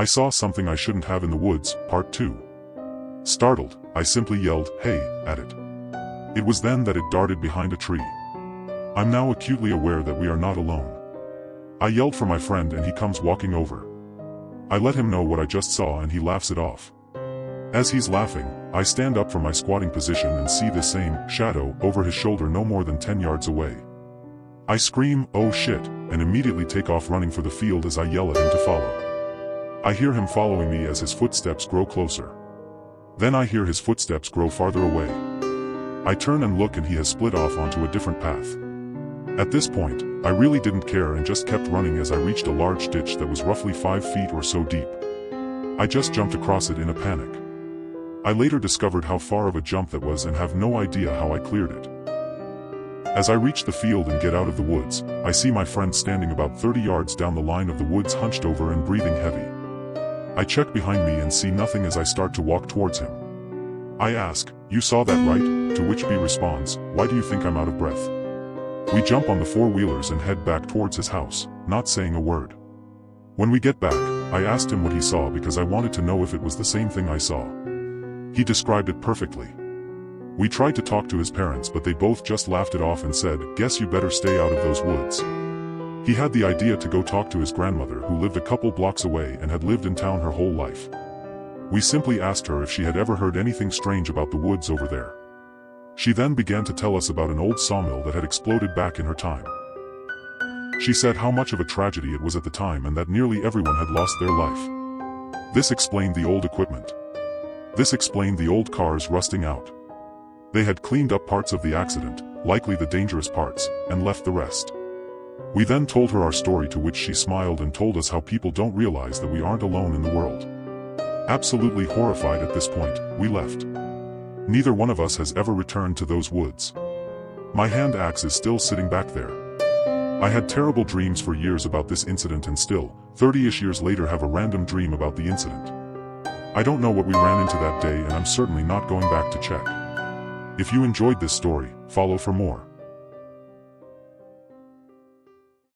I saw something I shouldn't have in the woods, part 2. Startled, I simply yelled, "Hey," at it. It was then that it darted behind a tree. I'm now acutely aware that we are not alone. I yelled for my friend and he comes walking over. I let him know what I just saw and he laughs it off. As he's laughing, I stand up from my squatting position and see the same shadow over his shoulder no more than 10 yards away. I scream, "Oh shit," and immediately take off running for the field as I yell at him to follow. I hear him following me as his footsteps grow closer. Then I hear his footsteps grow farther away. I turn and look and he has split off onto a different path. At this point, I really didn't care and just kept running as I reached a large ditch that was roughly 5 feet or so deep. I just jumped across it in a panic. I later discovered how far of a jump that was and have no idea how I cleared it. As I reach the field and get out of the woods, I see my friend standing about 30 yards down the line of the woods, hunched over and breathing heavy. I check behind me and see nothing as I start to walk towards him. I ask, "You saw that, right?" To which B responds, "Why do you think I'm out of breath?" We jump on the four-wheelers and head back towards his house, not saying a word. When we get back, I asked him what he saw because I wanted to know if it was the same thing I saw. He described it perfectly. We tried to talk to his parents but they both just laughed it off and said, "Guess you better stay out of those woods." He had the idea to go talk to his grandmother who lived a couple blocks away and had lived in town her whole life. We simply asked her if she had ever heard anything strange about the woods over there. She then began to tell us about an old sawmill that had exploded back in her time. She said how much of a tragedy it was at the time and that nearly everyone had lost their life. This explained the old equipment. This explained the old cars rusting out. They had cleaned up parts of the accident, likely the dangerous parts, and left the rest. We then told her our story, to which she smiled and told us how people don't realize that we aren't alone in the world. Absolutely horrified at this point, we left. Neither one of us has ever returned to those woods. My hand axe is still sitting back there. I had terrible dreams for years about this incident and still, 30-ish years later, have a random dream about the incident. I don't know what we ran into that day and I'm certainly not going back to check. If you enjoyed this story, follow for more.